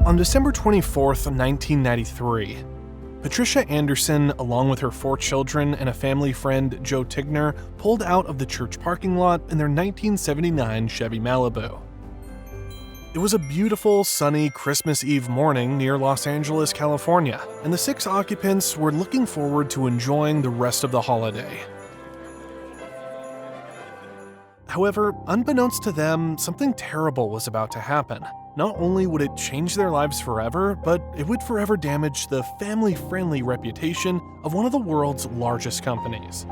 On December 24th, 1993, Patricia Anderson, along with her 4 children and a family friend, Joe Tigner, pulled out of the church parking lot in their 1979 Chevy Malibu. It was a beautiful, sunny Christmas Eve morning near Los Angeles, California, and the 6 occupants were looking forward to enjoying the rest of the holiday. However, unbeknownst to them, something terrible was about to happen. Not only would it change their lives forever, but it would forever damage the family-friendly reputation of one of the world's largest companies.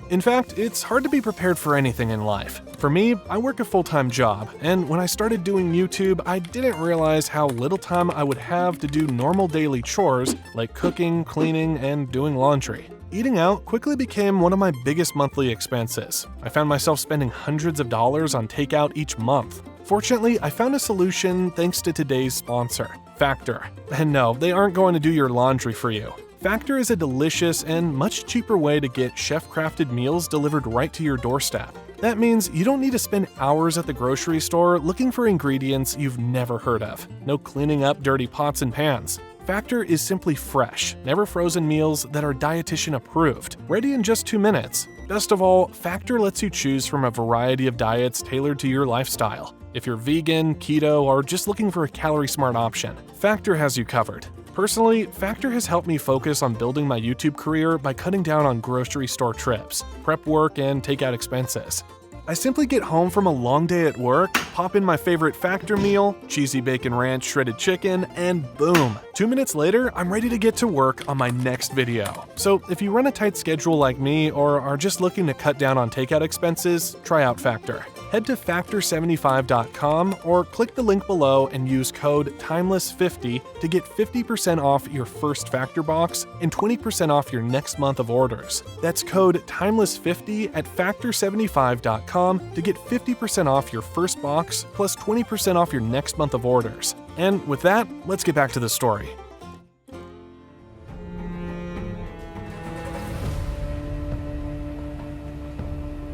In fact, it's hard to be prepared for anything in life. For me, I work a full-time job, and when I started doing YouTube, I didn't realize how little time I would have to do normal daily chores like cooking, cleaning, and doing laundry. Eating out quickly became one of my biggest monthly expenses. I found myself spending hundreds of dollars on takeout each month. Fortunately, I found a solution thanks to today's sponsor, Factor. And no, they aren't going to do your laundry for you. Factor is a delicious and much cheaper way to get chef-crafted meals delivered right to your doorstep. That means you don't need to spend hours at the grocery store looking for ingredients you've never heard of. No cleaning up dirty pots and pans. Factor is simply fresh, never frozen meals that are dietitian approved, ready in just 2 minutes. Best of all, Factor lets you choose from a variety of diets tailored to your lifestyle. If you're vegan, keto, or just looking for a calorie-smart option, Factor has you covered. Personally, Factor has helped me focus on building my YouTube career by cutting down on grocery store trips, prep work, and takeout expenses. I simply get home from a long day at work, pop in my favorite Factor meal, cheesy bacon ranch shredded chicken, and boom! 2 minutes later, I'm ready to get to work on my next video. So if you run a tight schedule like me or are just looking to cut down on takeout expenses, try out Factor. Head to factor75.com or click the link below and use code TIMELESS50 to get 50% off your first Factor box and 20% off your next month of orders. That's code TIMELESS50 at factor75.com to get 50% off your first box plus 20% off your next month of orders. And with that, let's get back to the story.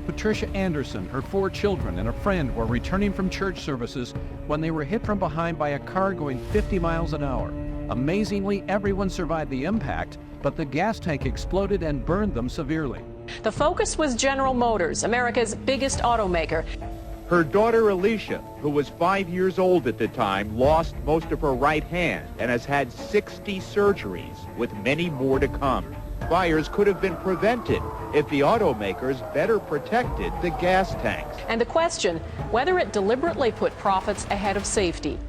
Patricia Anderson, her 4 children, and a friend were returning from church services when they were hit from behind by a car going 50 miles an hour. Amazingly, everyone survived the impact, but the gas tank exploded and burned them severely. The focus was General Motors, America's biggest automaker. Her daughter Alicia, who was 5 years old at the time, lost most of her right hand and has had 60 surgeries, with many more to come. Fires could have been prevented if the automakers better protected the gas tanks. And the question, whether it deliberately put profits ahead of safety.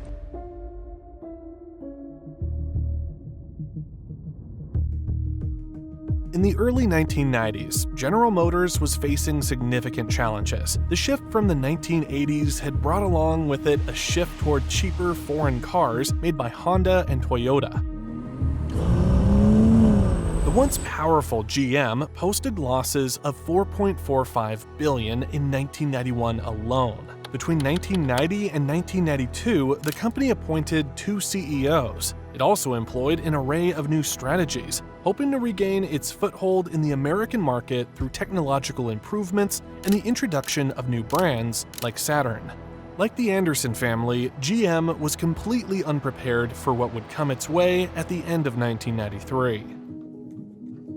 In the early 1990s, General Motors was facing significant challenges. The shift from the 1980s had brought along with it a shift toward cheaper foreign cars made by Honda and Toyota. The once powerful GM posted losses of $4.45 billion in 1991 alone. Between 1990 and 1992, the company appointed 2 CEOs. It also employed an array of new strategies, hoping to regain its foothold in the American market through technological improvements and the introduction of new brands like Saturn. Like the Anderson family, GM was completely unprepared for what would come its way at the end of 1993.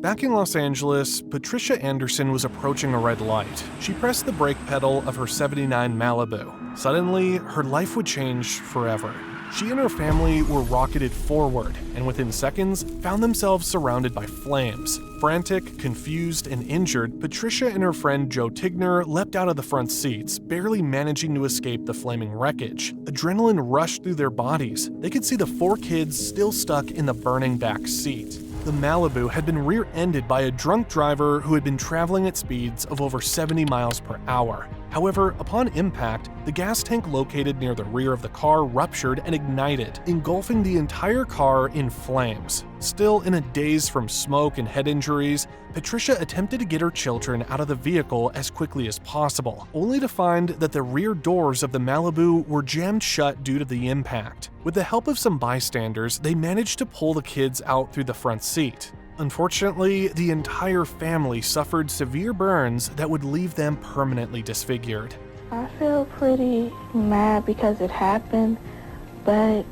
Back in Los Angeles, Patricia Anderson was approaching a red light. She pressed the brake pedal of her '79 Malibu. Suddenly, her life would change forever. She and her family were rocketed forward, and within seconds, found themselves surrounded by flames. Frantic, confused, and injured, Patricia and her friend Joe Tigner leapt out of the front seats, barely managing to escape the flaming wreckage. Adrenaline rushed through their bodies. They could see the 4 kids still stuck in the burning back seat. The Malibu had been rear-ended by a drunk driver who had been traveling at speeds of over 70 miles per hour. However, upon impact, the gas tank located near the rear of the car ruptured and ignited, engulfing the entire car in flames. Still in a daze from smoke and head injuries, Patricia attempted to get her children out of the vehicle as quickly as possible, only to find that the rear doors of the Malibu were jammed shut due to the impact. With the help of some bystanders, they managed to pull the kids out through the front seat. Unfortunately, the entire family suffered severe burns that would leave them permanently disfigured. I feel pretty mad because it happened, but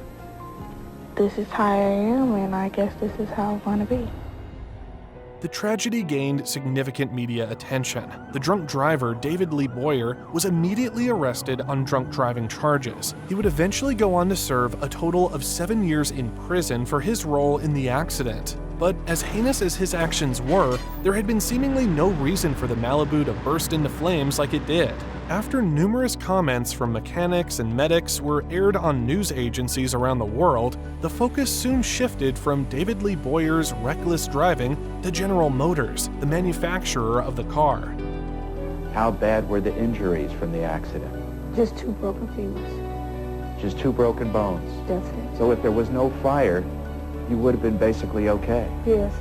this is how I am, and I guess this is how I'm gonna be. The tragedy gained significant media attention. The drunk driver, David Lee Boyer, was immediately arrested on drunk driving charges. He would eventually go on to serve a total of 7 years in prison for his role in the accident. But as heinous as his actions were, there had been seemingly no reason for the Malibu to burst into flames like it did. After numerous comments from mechanics and medics were aired on news agencies around the world, the focus soon shifted from David Lee Boyer's reckless driving to General Motors, the manufacturer of the car. How bad were the injuries from the accident? Just 2 broken fingers. Just 2 broken bones. That's it. So if there was no fire, you would have been basically okay. Yes.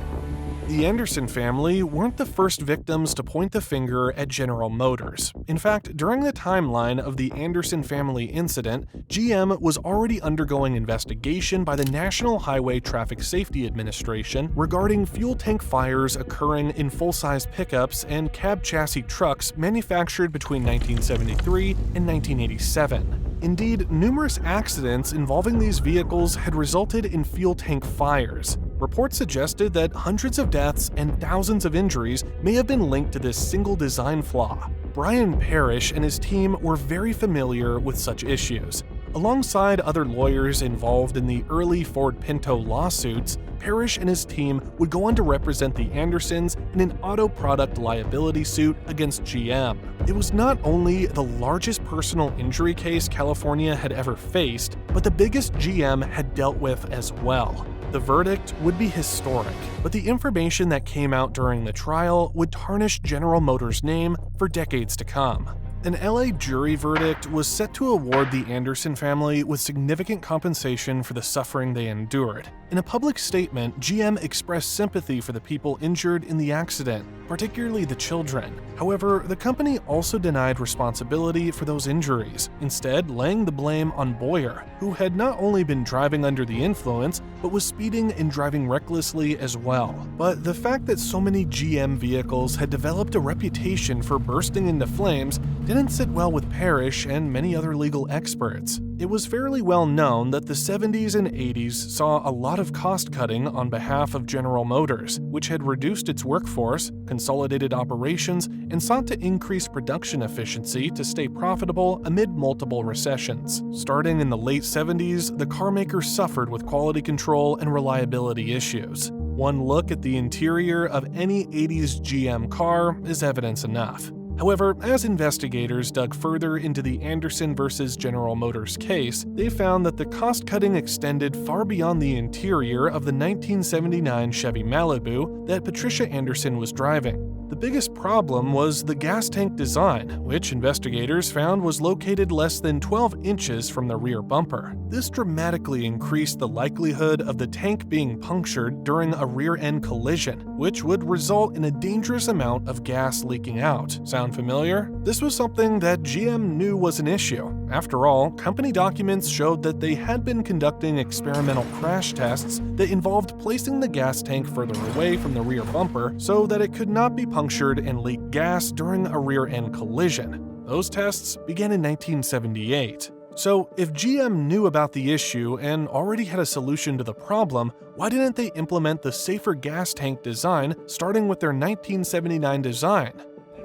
The Anderson family weren't the first victims to point the finger at General Motors. In fact, during the timeline of the Anderson family incident, GM was already undergoing investigation by the National Highway Traffic Safety Administration regarding fuel tank fires occurring in full-size pickups and cab chassis trucks manufactured between 1973 and 1987. Indeed, numerous accidents involving these vehicles had resulted in fuel tank fires. Reports suggested that hundreds of deaths and thousands of injuries may have been linked to this single design flaw. Brian Parrish and his team were very familiar with such issues. Alongside other lawyers involved in the early Ford Pinto lawsuits, Parrish and his team would go on to represent the Andersons in an auto product liability suit against GM. It was not only the largest personal injury case California had ever faced, but the biggest GM had dealt with as well. The verdict would be historic, but the information that came out during the trial would tarnish General Motors' name for decades to come. An LA jury verdict was set to award the Anderson family with significant compensation for the suffering they endured. In a public statement, GM expressed sympathy for the people injured in the accident, particularly the children. However, the company also denied responsibility for those injuries, instead laying the blame on Boyer, who had not only been driving under the influence, but was speeding and driving recklessly as well. But the fact that so many GM vehicles had developed a reputation for bursting into flames didn't sit well with Parrish and many other legal experts. It was fairly well known that the 70s and 80s saw a lot of cost cutting on behalf of General Motors, which had reduced its workforce, consolidated operations, and sought to increase production efficiency to stay profitable amid multiple recessions. Starting in the late 70s, the carmaker suffered with quality control and reliability issues. One look at the interior of any 80s GM car is evidence enough. However, as investigators dug further into the Anderson versus General Motors case, they found that the cost-cutting extended far beyond the interior of the 1979 Chevy Malibu that Patricia Anderson was driving. The biggest problem was the gas tank design, which investigators found was located less than 12 inches from the rear bumper. This dramatically increased the likelihood of the tank being punctured during a rear-end collision, which would result in a dangerous amount of gas leaking out. Sound familiar? This was something that GM knew was an issue. After all, company documents showed that they had been conducting experimental crash tests that involved placing the gas tank further away from the rear bumper so that it could not be punctured and leak gas during a rear-end collision. Those tests began in 1978. So, if GM knew about the issue and already had a solution to the problem, why didn't they implement the safer gas tank design starting with their 1979 design?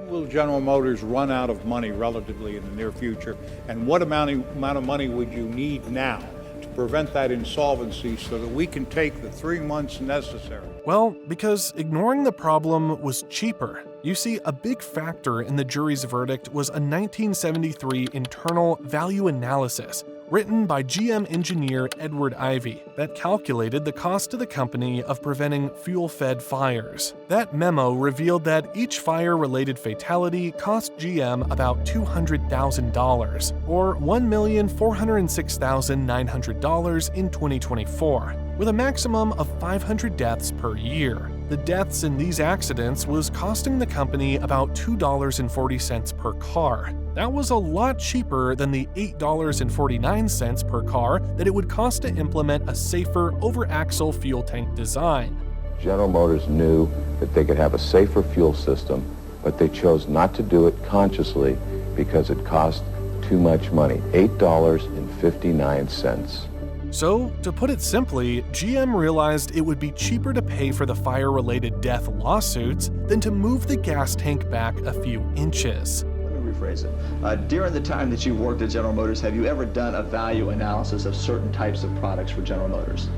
Will General Motors run out of money relatively in the near future? And what amount of money would you need now to prevent that insolvency so that we can take the 3 months necessary? Well, because ignoring the problem was cheaper. You see, a big factor in the jury's verdict was a 1973 internal value analysis written by GM engineer Edward Ivey that calculated the cost to the company of preventing fuel-fed fires. That memo revealed that each fire-related fatality cost GM about $200,000, or $1,406,900 in 2024, with a maximum of 500 deaths per year. The deaths in these accidents was costing the company about $2.40 per car. That was a lot cheaper than the $8.49 per car that it would cost to implement a safer over-axle fuel tank design. General Motors knew that they could have a safer fuel system, but they chose not to do it consciously because it cost too much money, $8.59. So, to put it simply, GM realized it would be cheaper to pay for the fire-related death lawsuits than to move the gas tank back a few inches. Let me rephrase it. During the time that you worked at General Motors, have you ever done a value analysis of certain types of products for General Motors?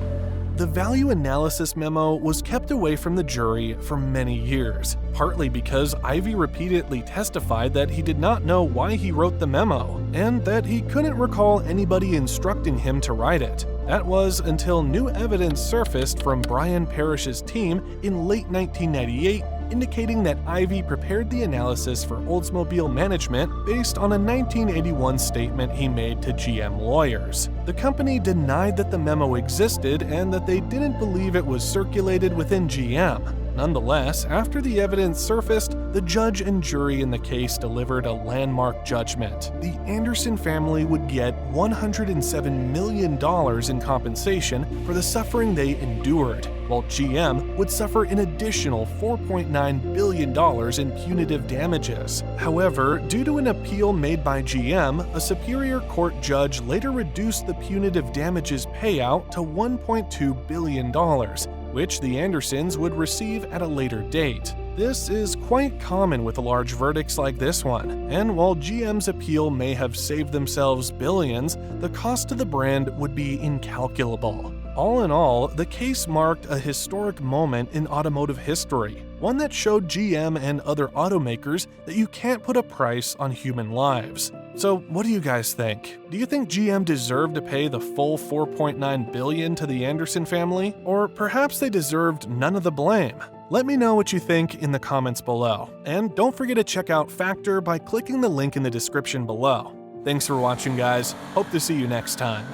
The value analysis memo was kept away from the jury for many years, partly because Ivey repeatedly testified that he did not know why he wrote the memo, and that he couldn't recall anybody instructing him to write it. That was until new evidence surfaced from Brian Parrish's team in late 1998, indicating that Ivey prepared the analysis for Oldsmobile management based on a 1981 statement he made to GM lawyers. The company denied that the memo existed and that they didn't believe it was circulated within GM. Nonetheless, after the evidence surfaced, the judge and jury in the case delivered a landmark judgment. The Anderson family would get $107 million in compensation for the suffering they endured, while GM would suffer an additional $4.9 billion in punitive damages. However, due to an appeal made by GM, a Superior Court judge later reduced the punitive damages payout to $1.2 billion, which the Andersons would receive at a later date. This is quite common with large verdicts like this one, and while GM's appeal may have saved themselves billions, the cost to the brand would be incalculable. All in all, the case marked a historic moment in automotive history, one that showed GM and other automakers that you can't put a price on human lives. So what do you guys think? Do you think GM deserved to pay the full $4.9 billion to the Anderson family? Or perhaps they deserved none of the blame? Let me know what you think in the comments below. And don't forget to check out Factor by clicking the link in the description below. Thanks for watching, guys. Hope to see you next time.